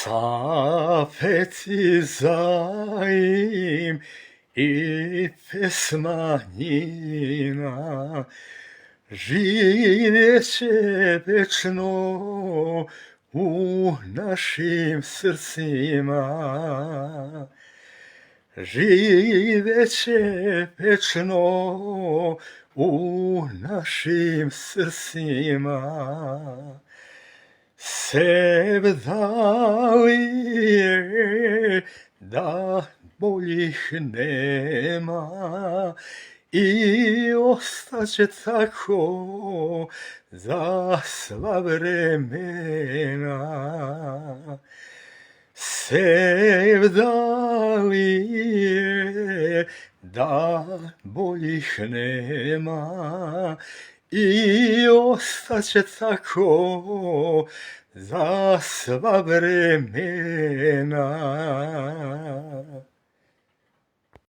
Sapeti zaim i pesma njina živjeće večno u našim srcima. Živeće večno u našim srcima. Sevdalije da boljih nema i ostaće tako za sva vremena. Sevdalije da boljih nema i ostaće tako za sva vremena.